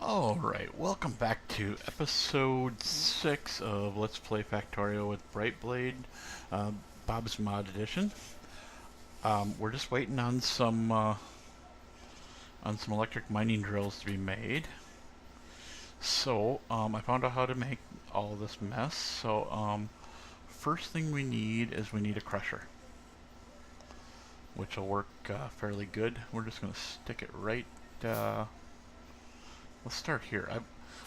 Alright, welcome back to episode 6 of Let's Play Factorio with Brightblade, Bob's Mod Edition. We're just waiting on some electric mining drills to be made. So, I found out how to make all of this mess. So, first thing we need is we need a crusher, which will work fairly good. We're just going to stick it right... let's start here.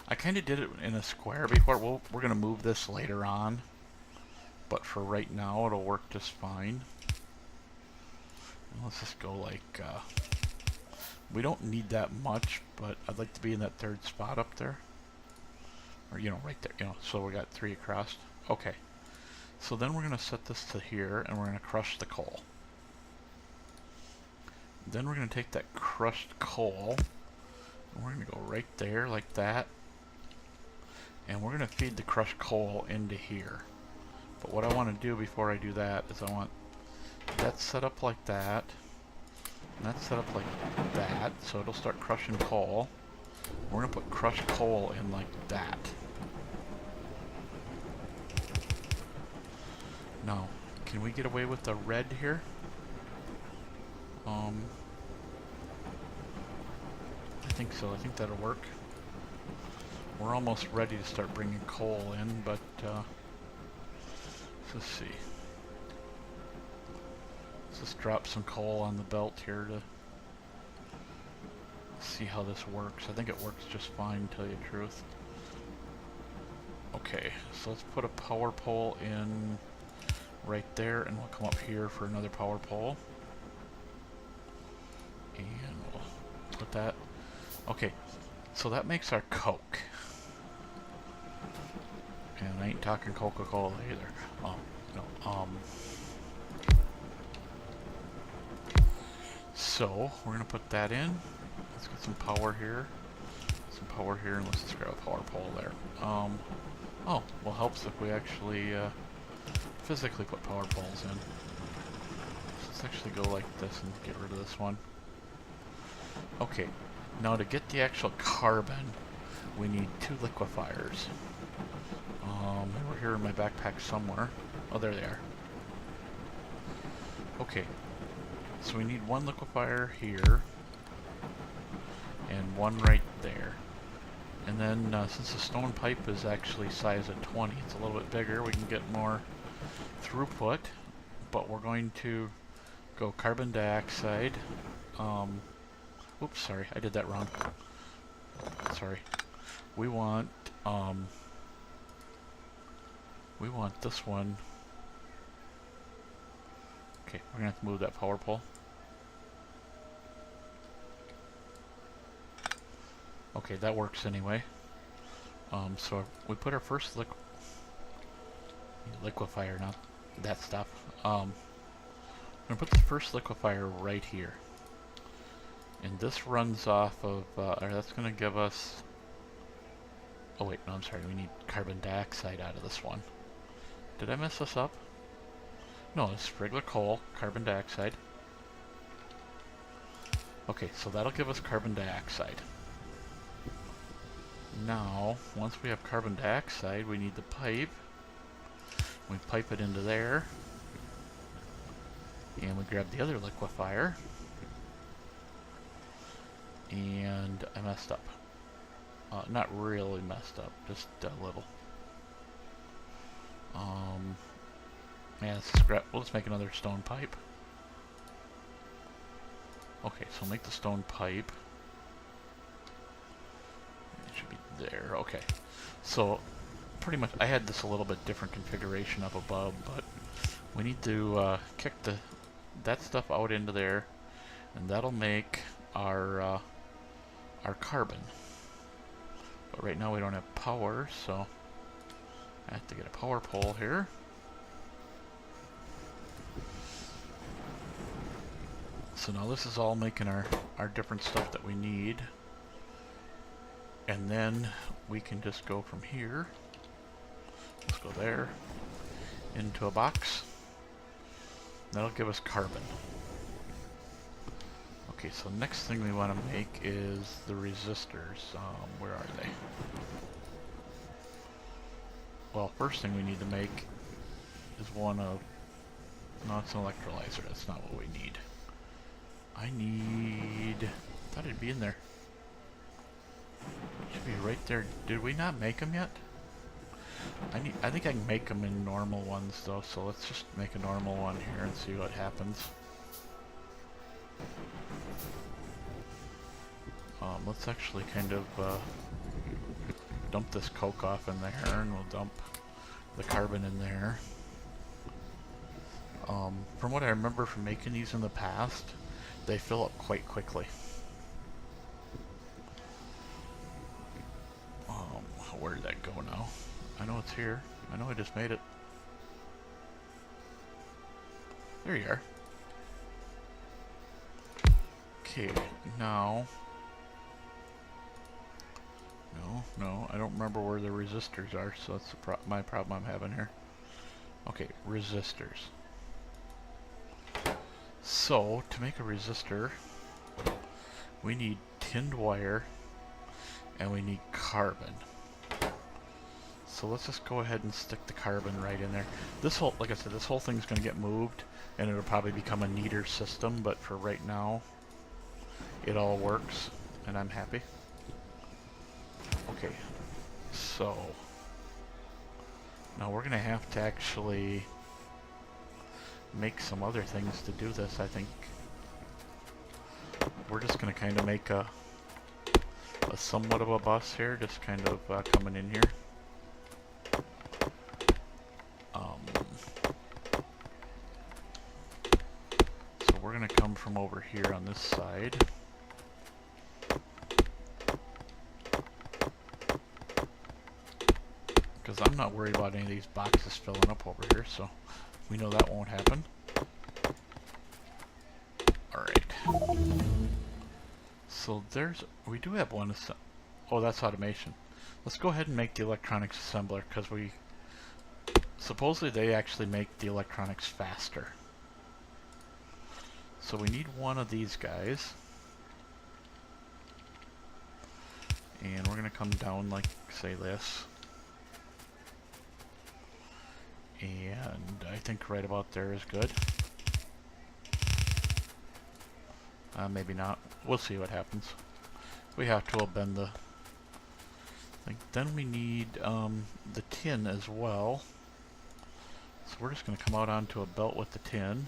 I kind of did it in a square before. We're going to move this later on, but for right now it'll work just fine. And let's just go like, we don't need that much, but I'd like to be in that third spot up there. Or, right there, so we got 3 across. Okay. So then we're going to set this to here, and we're going to crush the coal. Then we're going to take that crushed coal, we're going to go right there like that, and we're going to feed the crushed coal into here. But what I want to do before I do that is I want that set up like that, and that set up like that, so it'll start crushing coal. We're going to put crushed coal in like that. Now, can we get away with the red here? I think so. I think that'll work. We're almost ready to start bringing coal in, but let's see. Let's just drop some coal on the belt here to see how this works. I think it works just fine, to tell you the truth. Okay, so let's put a power pole in right there, and we'll come up here for another power pole. And we'll put that. Okay, so that makes our Coke. And I ain't talking Coca-Cola either. So, we're going to put that in. Let's get some power here. Some power here, and let's just grab a power pole there. Oh, well, helps if we actually physically put power poles in. Let's actually go like this and get rid of this one. Okay. Now to get the actual carbon, we need 2 liquefiers. They were here in my backpack somewhere. Oh, there they are. Okay, so we need 1 liquefier here, and 1 right there. And then, since the stone pipe is actually size of 20, it's a little bit bigger, we can get more throughput, but we're going to go carbon dioxide. Oops, sorry, I did that wrong. Sorry. We want this one. Okay, we're gonna have to move that power pole. Okay, that works anyway. So we put our first liquefier, not that stuff. I'm gonna put the first liquefier right here. And this runs off of, or that's going to give us, oh wait, no, I'm sorry, we need carbon dioxide out of this one. Did I mess this up? No, it's regular coal, carbon dioxide. Okay, so that'll give us carbon dioxide. Now, once we have carbon dioxide, we need the pipe. We pipe it into there. And we grab the other liquefier. And I messed up. Not really messed up, just a little. Yeah, let's make another stone pipe. Okay, so make the stone pipe. It should be there. Okay. So, pretty much, I had this a little bit different configuration up above, but we need to kick that stuff out into there, and that'll make our carbon. But right now we don't have power, so I have to get a power pole here. So now this is all making our different stuff that we need. And then we can just go from here. Let's go there. Into a box. That'll give us carbon. Okay, so next thing we want to make is the resistors. Where are they? Well, first thing we need to make is one of... No, it's an electrolyzer. That's not what we need. I need... thought it'd be in there. It should be right there. Did we not make them yet? I think I can make them in normal ones though, so let's just make a normal one here and see what happens. Let's actually kind of dump this coke off in there, and we'll dump the carbon in there. From what I remember from making these in the past, they fill up quite quickly. Where did that go now? I know it's here. I know I just made it. There you are. Okay, now... No, I don't remember where the resistors are, so that's the my problem I'm having here. Okay, resistors. So, to make a resistor, we need tinned wire, and we need carbon. So let's just go ahead and stick the carbon right in there. This whole, like I said, this whole thing's going to get moved, and it'll probably become a neater system, but for right now, it all works, and I'm happy. Okay, so now we're going to have to actually make some other things to do this, I think. We're just going to kind of make a somewhat of a bus here, just kind of coming in here. So we're going to come from over here on this side. Because I'm not worried about any of these boxes filling up over here, so we know that won't happen. Alright. So we do have one. Oh, that's automation. Let's go ahead and make the electronics assembler, because supposedly they actually make the electronics faster. So we need one of these guys. And we're going to come down like, say this. And I think right about there is good. Maybe not. We'll see what happens. We have to bend the thing. Then we need the tin as well. So we're just going to come out onto a belt with the tin.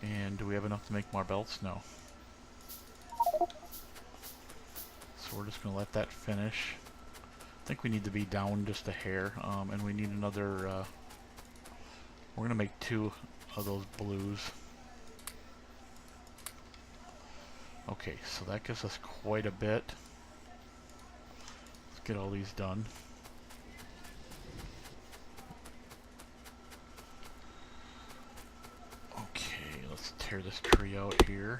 And do we have enough to make more belts? No. So we're just going to let that finish. I think we need to be down just a hair, and we need another, we're going to make 2 of those blues. Okay, so that gives us quite a bit. Let's get all these done. Okay, let's tear this tree out here.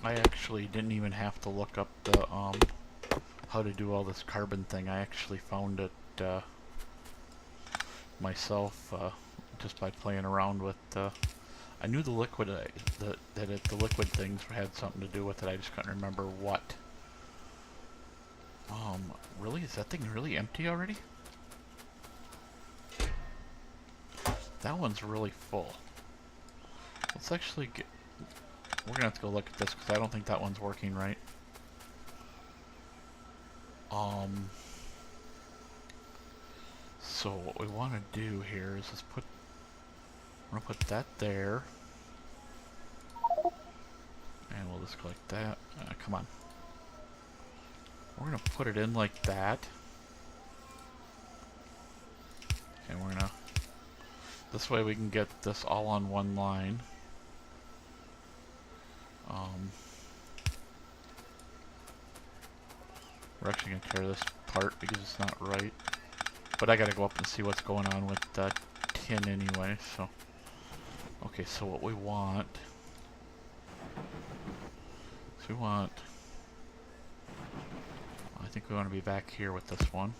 I actually didn't even have to look up the how to do all this carbon thing. I actually found it myself just by playing around with. I knew the liquid the liquid things had something to do with it. I just couldn't remember what. Really, is that thing really empty already? That one's really full. Let's actually get. We're gonna have to go look at this because I don't think that one's working right. So what we want to do here is just we're gonna put that there, and we'll just go like that. Come on. We're gonna put it in like that, and we're gonna. This way we can get this all on one line. We're actually going to tear this apart because it's not right. But I got to go up and see what's going on with that tin anyway. So, okay, so what we want... So we want think we want to be back here with this one.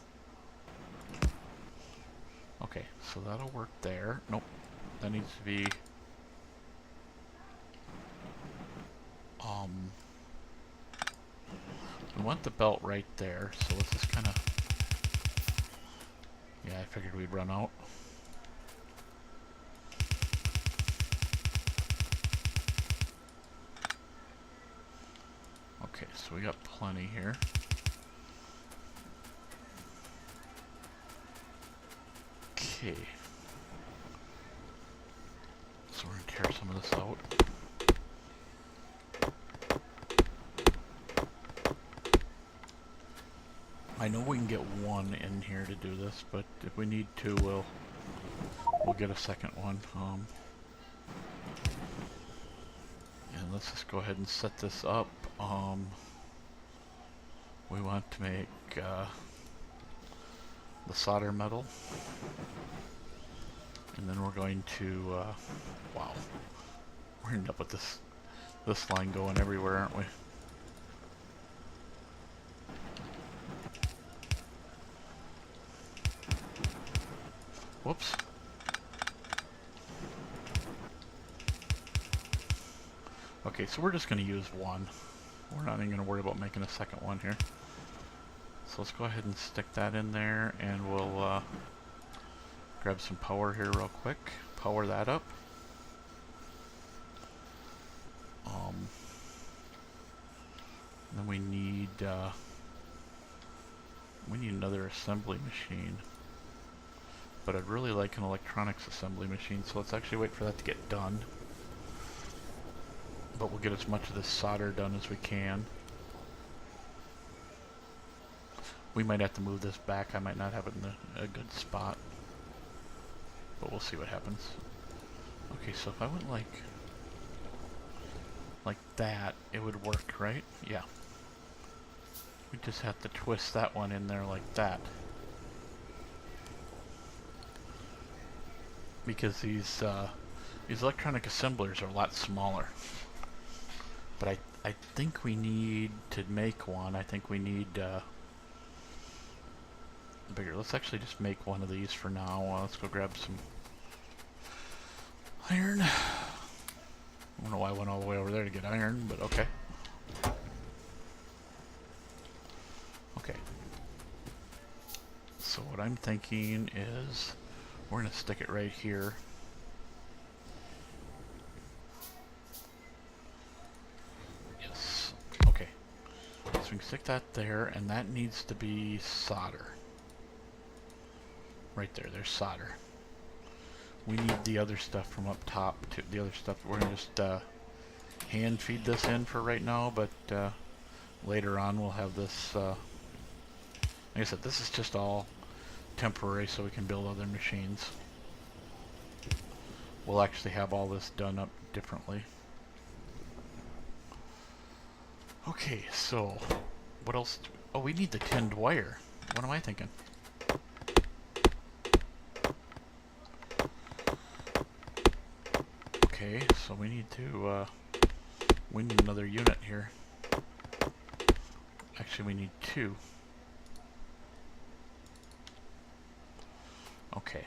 Okay, so that'll work there. Nope, that needs to be... we want the belt right there, so let's just kind of... yeah, I figured we'd run out. Okay, so we got plenty here. Okay. So we're going to tear some of this out. I know we can get one in here to do this, but if we need to, we'll get a second one. And let's just go ahead and set this up. We want to make the solder metal, and then we're going to wow, we're gonna end up with this line going everywhere, aren't we? Whoops. Okay, so we're just going to use one. We're not even going to worry about making a second one here. So let's go ahead and stick that in there, and we'll grab some power here real quick. Power that up. Then we need another assembly machine. But I'd really like an electronics assembly machine, so let's actually wait for that to get done. But we'll get as much of this solder done as we can. We might have to move this back. I might not have it in a good spot. But we'll see what happens. Okay, so if I went like that, it would work, right? Yeah. We just have to twist that one in there like that. Because these electronic assemblers are a lot smaller. But I think we need to make one. I think we need bigger. Let's actually just make one of these for now. Let's go grab some iron. I don't know why I went all the way over there to get iron, but okay. Okay. So what I'm thinking is we're going to stick it right here. Yes. Okay. So we can stick that there, and that needs to be solder. Right there. There's solder. We need the other stuff from up top. The other stuff, we're going to just hand feed this in for right now, but later on we'll have this, like I said, this is just all temporary so we can build other machines. We'll actually have all this done up differently. Okay, so what else? Oh, we need the tinned wire. What am I thinking? Okay, so we need to we need another unit here. Actually, we need two. Okay.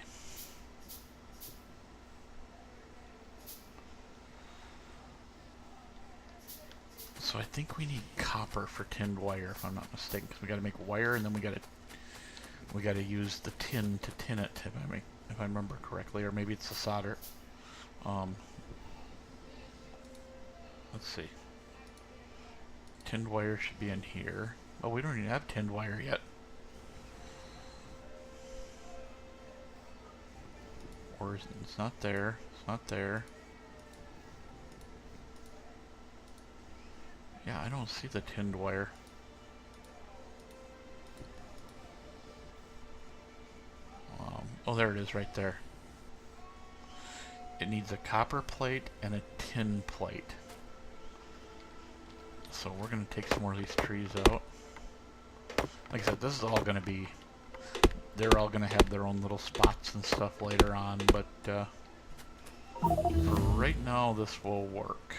So I think we need copper for tinned wire, if I'm not mistaken, because we got to make wire, and then we got to use the tin to tin it, if I remember correctly, or maybe it's the solder. Let's see. Tinned wire should be in here. Oh, we don't even have tinned wire yet. Or it's not there. It's not there. Yeah, I don't see the tinned wire. Oh, there it is right there. It needs a copper plate and a tin plate. So we're going to take some more of these trees out. Like I said, this is all going to be... They're all going to have their own little spots and stuff later on, but for right now this will work.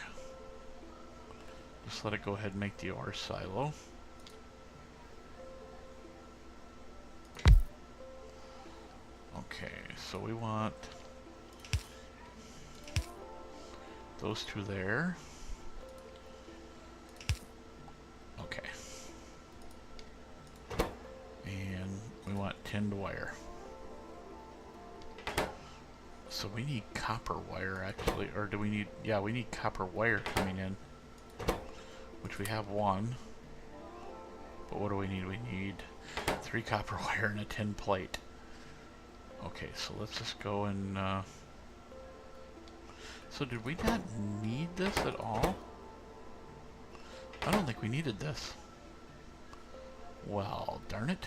Just let it go ahead and make the ore silo. so we want those two there. Okay. And we want tinned wire. So we need copper wire actually, or do we need, yeah, we need copper wire coming in, which we have one. But what do we need? We need 3 copper wire and a tin plate. Okay, so let's just go and, so did we not need this at all? I don't think we needed this. Well, darn it.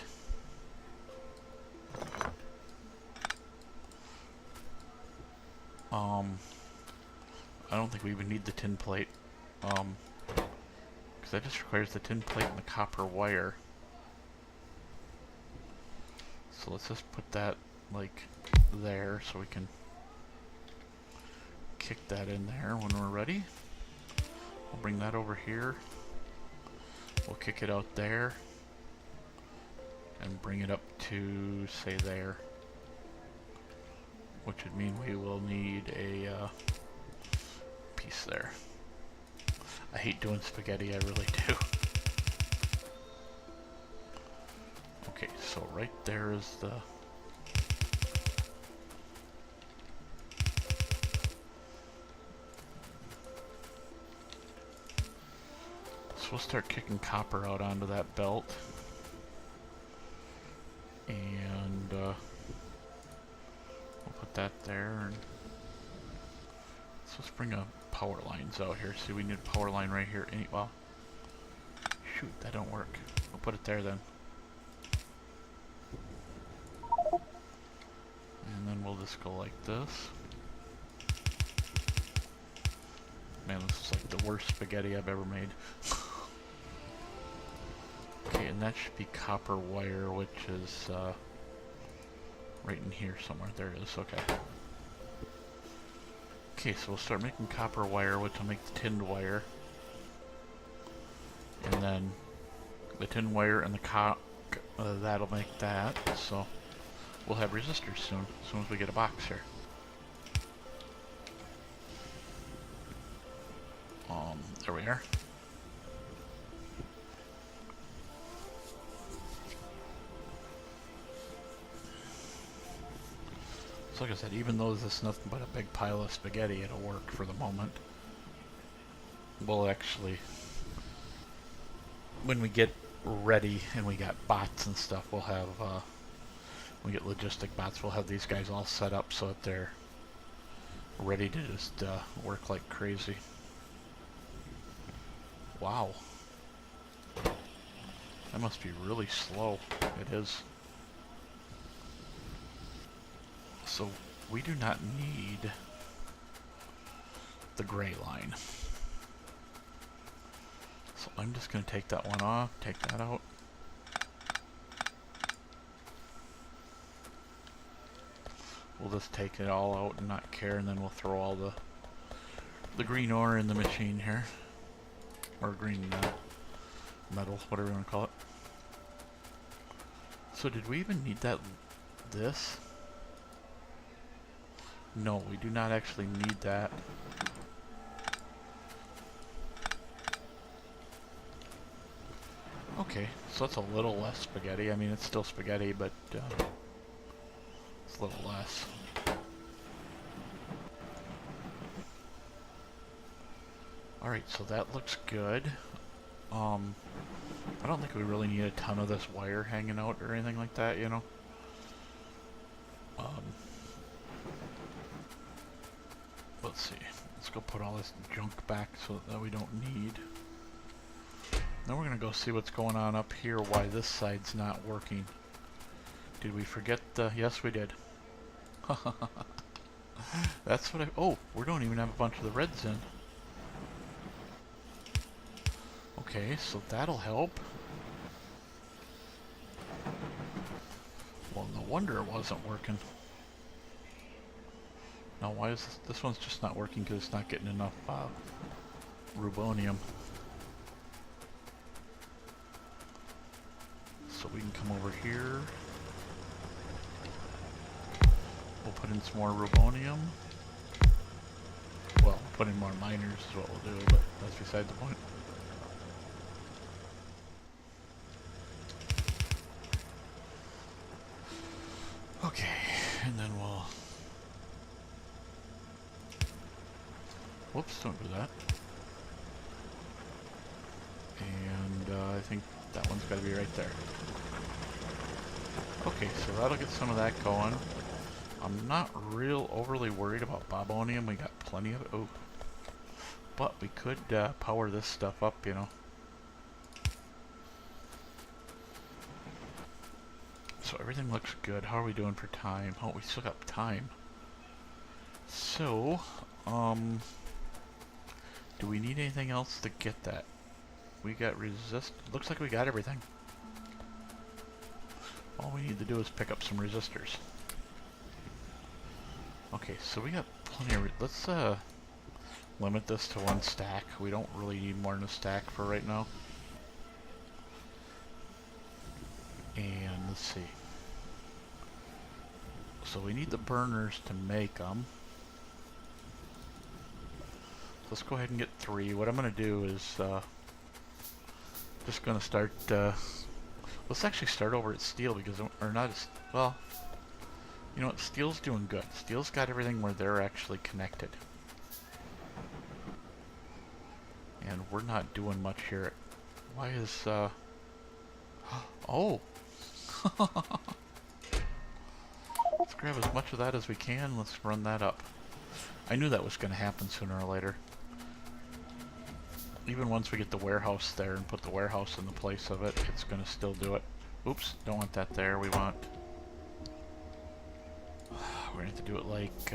I don't think we even need the tin plate. Because that just requires the tin plate and the copper wire. So let's just put that, like, there so we can kick that in there when we're ready. We'll bring that over here. We'll kick it out there. And bring it up to, say, there. Which would mean we will need a piece there. I hate doing spaghetti, I really do. Okay, so right there is the... So we'll start kicking copper out onto that belt. And we'll put that there. And so let's bring a power lines out here. See, we need a power line right here. Well, shoot, that don't work. We'll put it there then. And then we'll just go like this. Man, this is like the worst spaghetti I've ever made. Okay, and that should be copper wire, which is right in here somewhere. There it is, okay. Okay, so we'll start making copper wire, which will make the tinned wire. And then the tinned wire and the that'll make that, so we'll have resistors soon, as soon as we get a box here. There we are. So like I said, even though this is nothing but a big pile of spaghetti, it'll work for the moment. We'll actually, when we get ready and we got bots and stuff, we'll have, when we get logistic bots, we'll have these guys all set up so that they're ready to just work like crazy. Wow. That must be really slow. It is. So we do not need the gray line. So I'm just going to take that one off, take that out. We'll just take it all out and not care, and then we'll throw all the green ore in the machine here. Or green metal, whatever you want to call it. So did we even need this? No, we do not actually need that. Okay, so that's a little less spaghetti. I mean, it's still spaghetti, but it's a little less. Alright, so that looks good. I don't think we really need a ton of this wire hanging out or anything like that, you know? Let's see. Let's go put all this junk back so that we don't need. Then we're going to go see what's going on up here, why this side's not working. Did we forget the... Yes, we did. That's what I... Oh, we don't even have a bunch of the reds in. Okay, so that'll help. Well, no wonder it wasn't working. Now, why is this one's just not working? Because it's not getting enough rubonium. So we can come over here. We'll put in some more rubonium. Well, put in more miners is what we'll do, but that's beside the point. Okay, and then we'll... Whoops, don't do that. And I think that one's got to be right there. Okay, so that'll get some of that going. I'm not real overly worried about bobonium. We got plenty of it. Oh, but we could power this stuff up, you know. So everything looks good. How are we doing for time? Oh, we still got time. So, do we need anything else to get that? We got resist. Looks like we got everything. All we need to do is pick up some resistors. Okay, so we got plenty of... Let's limit this to 1 stack. We don't really need more than a stack for right now. And let's see. So we need the burners to make them. Let's go ahead and get 3. What I'm going to do is just going to start... let's actually start over at steel because... Or not as... Well... You know what? Steel's doing good. Steel's got everything where they're actually connected. And we're not doing much here. Why is... Oh! Let's grab as much of that as we can. Let's run that up. I knew that was going to happen sooner or later. Even once we get the warehouse there and put the warehouse in the place of it, it's going to still do it. Oops, don't want that there. We want... We're going to have to do it like...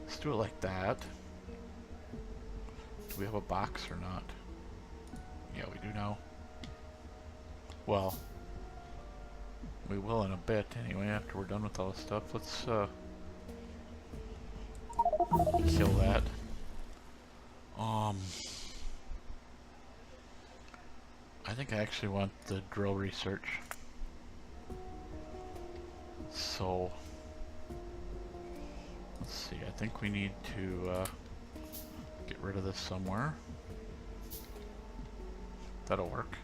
let's do it like that. Do we have a box or not? Yeah, we do now. Well, we will in a bit anyway, after we're done with all this stuff. Let's kill that. I think I actually want the drill research. So, let's see, I think we need to get rid of this somewhere. That'll work.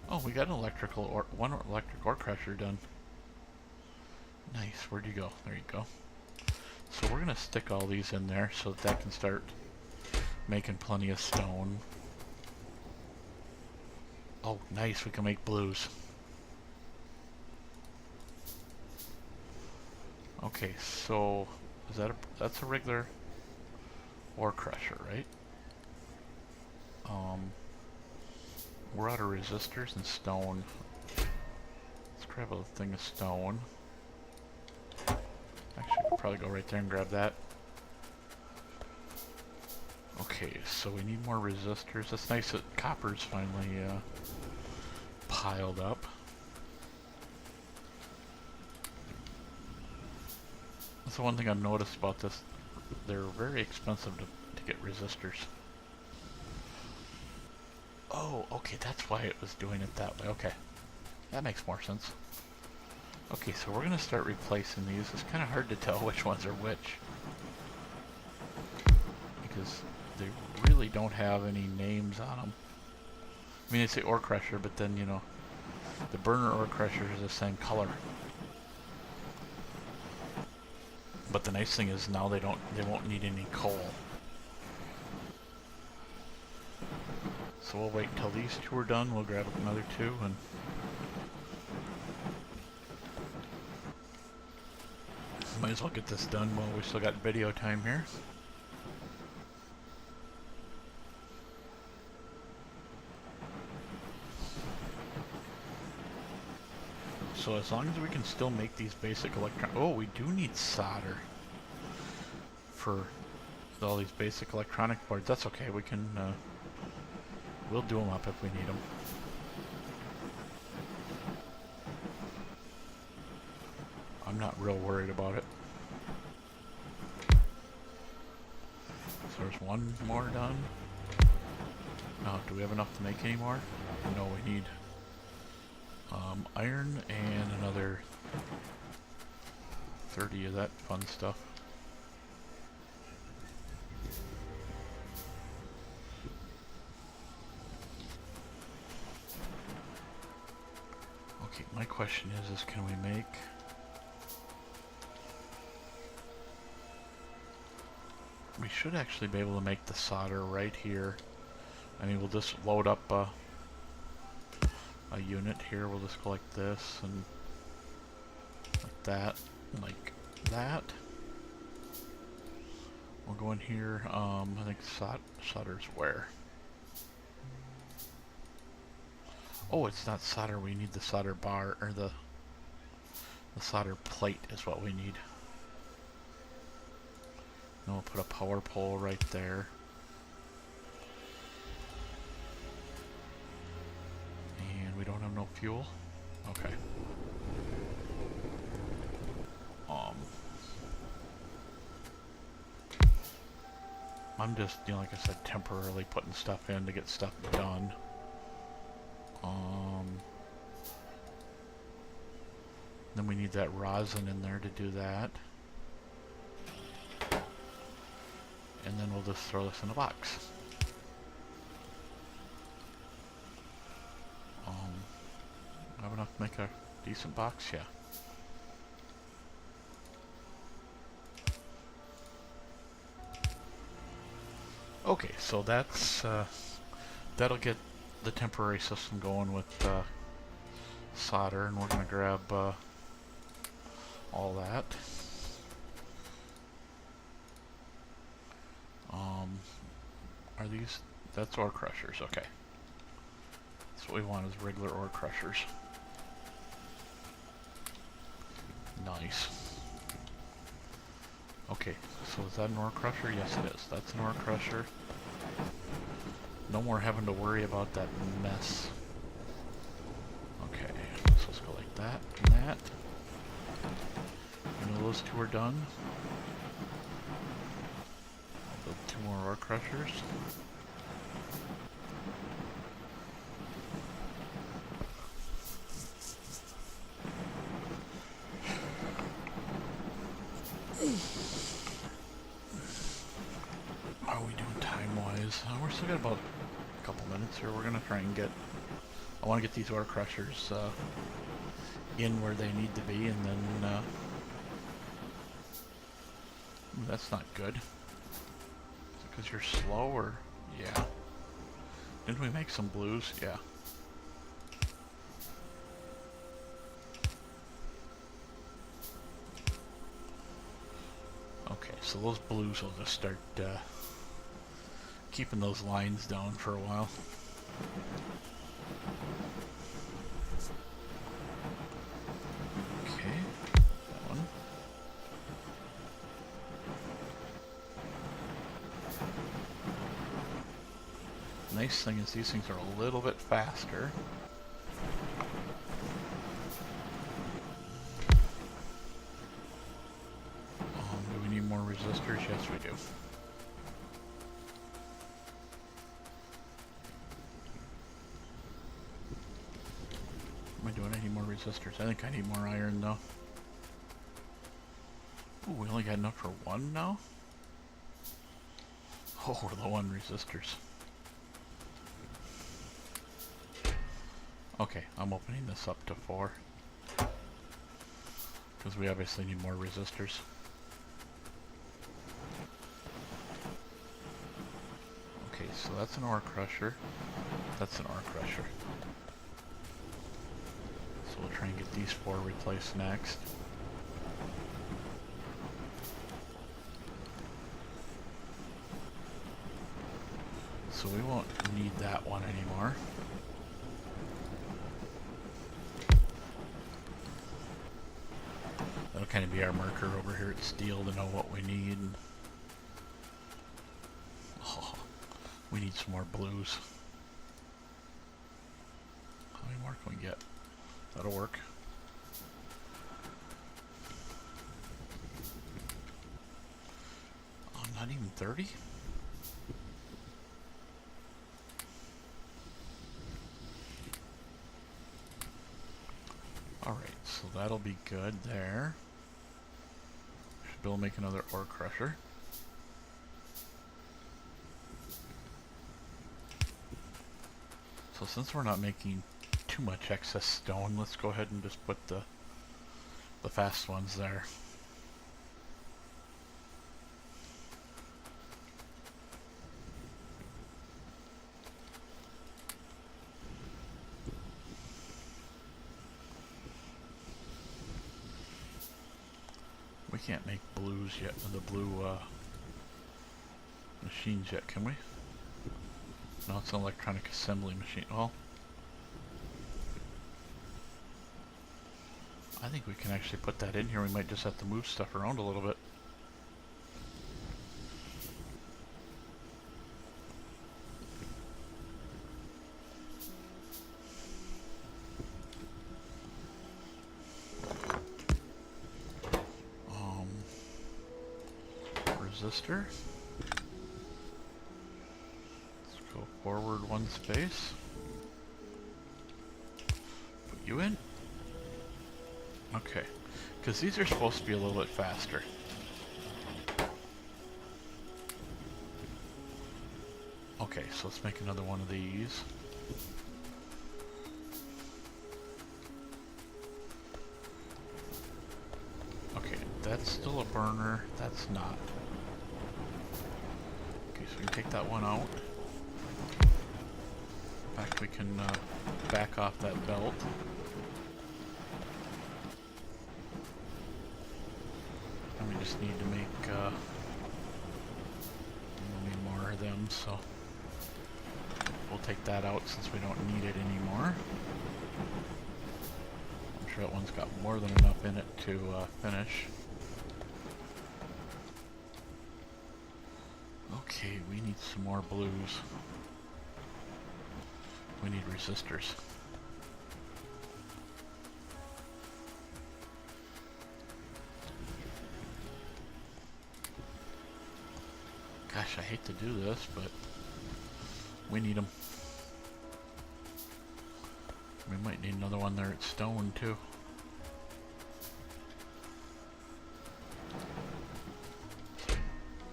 Oh, we got an one electric ore crusher done. Nice, where'd you go? There you go. So we're gonna stick all these in there so that can start making plenty of stone. Oh, nice, we can make blues. Okay, so is that that's a regular ore crusher, right? We're out of resistors and stone. Let's grab a thing of stone. Actually, I could probably go right there and grab that. Okay, so we need more resistors. That's nice that copper's finally piled up. That's the one thing I've noticed about this. They're very expensive to get resistors. Oh, okay, that's why it was doing it that way. Okay, that makes more sense. Okay, so we're going to start replacing these. It's kind of hard to tell which ones are which, because they really don't have any names on them. I mean, they say ore crusher, but then, you know, the burner ore crusher is the same color. But the nice thing is now they won't need any coal. So we'll wait until these 2 are done. We'll grab another 2 and might as well get this done while we still got video time here. So as long as we can still make these basic oh, we do need solder for all these basic electronic boards. That's okay. We can we'll do them up if we need them. I'm not real worried about it. So there's 1 more done. Now, do we have enough to make any more? No, we need Iron and another 30 of that fun stuff. Okay, my question is can we make... We should actually be able to make the solder right here. I mean, we'll just load up a unit here. We'll just go like this and like that, like that. We'll go in here. I think solder's where? Oh, it's not solder. We need the solder bar, or the solder plate is what we need. And we'll put a power pole right there. And we don't have no fuel? Okay. I'm just, you know, like I said, temporarily putting stuff in to get stuff done. Then we need that rosin in there to do that. And then we'll just throw this in a box. Have enough to make a decent box? Yeah. Okay, so that's that'll get the temporary system going with solder, and we're gonna grab all that. Are these? That's ore crushers. Okay. That's what we want, is regular ore crushers. Nice. Okay, so is that an ore crusher? Yes, it is. That's an ore crusher. No more having to worry about that mess. Okay, so let's go like that and that. And those two are done. I'll build 2 more ore crushers. How are we doing time-wise? We're still got about a couple minutes here. We're gonna try and get... I want to get these ore crushers in where they need to be, and then... that's not good. Is it because you're slow, or... Yeah. Didn't we make some blues? Yeah. Okay, so those blues will just start keeping those lines down for a while. Okay, that one. Nice thing is these things are a little bit faster. Do we need more resistors? Yes, we do. Am I doing any more resistors? I think I need more iron though. Ooh, we only got enough for 1 now? Oh, we're low on resistors. Okay, I'm opening this up to 4. Because we obviously need more resistors. Okay, so that's an ore crusher. That's an ore crusher. So we'll try and get these 4 replaced next. So we won't need that one anymore. That'll kind of be our marker over here at steel to know what we need. Oh, we need some more blues. How many more can we get? That'll work. Oh, not even 30? Alright, so that'll be good there. Should be able to make another ore crusher. So since we're not making too much excess stone, let's go ahead and just put the fast ones there. We can't make blues yet, the blue machines yet, can we? No, it's an electronic assembly machine. Well, I think we can actually put that in here. We might just have to move stuff around a little bit. Resistor. Let's go forward one space. Put you in. Okay, because these are supposed to be a little bit faster. Okay, so let's make another one of these. Okay, that's still a burner. That's not. Okay, so we can take that one out. In fact, we can back off that belt. And we just need to make more of them, so we'll take that out since we don't need it anymore. I'm sure that one's got more than enough in it to finish. Okay, we need some more blues. We need resistors. Gosh, I hate to do this, but we need them. We might need another one there at stone, too.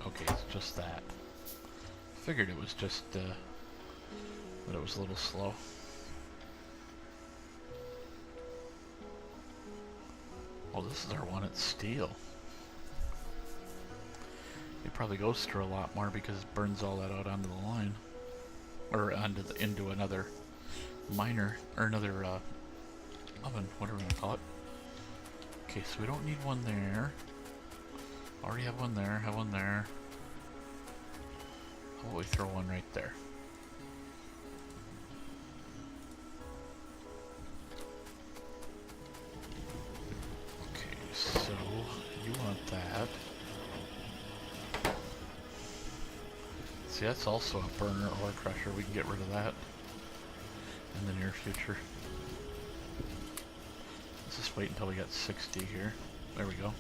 Okay, it's just that. Figured it was just, but it was a little slow. Oh, this is our one at steel. It probably goes through a lot more because it burns all that out onto the line. Or into another miner, or another oven, whatever we call it. Okay, so we don't need one there. Already have one there, have one there. How about we throw one right there? Okay, so you want that. See, that's also a burner ore crusher. We can get rid of that in the near future. Let's just wait until we get 60 here. There we go.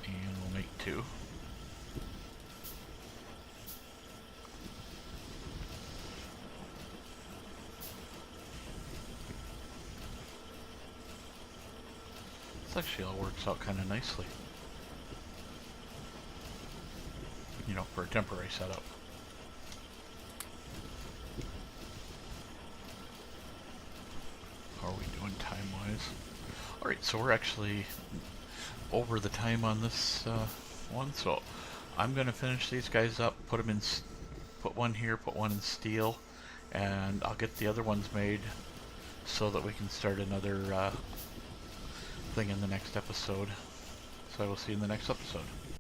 And we'll make 2. This actually all works out kind of nicely. You know, for a temporary setup. How are we doing time-wise? Alright, so we're actually over the time on this one, so I'm going to finish these guys up, put one here, put one in steel, and I'll get the other ones made so that we can start another thing in the next episode. So I will see you in the next episode.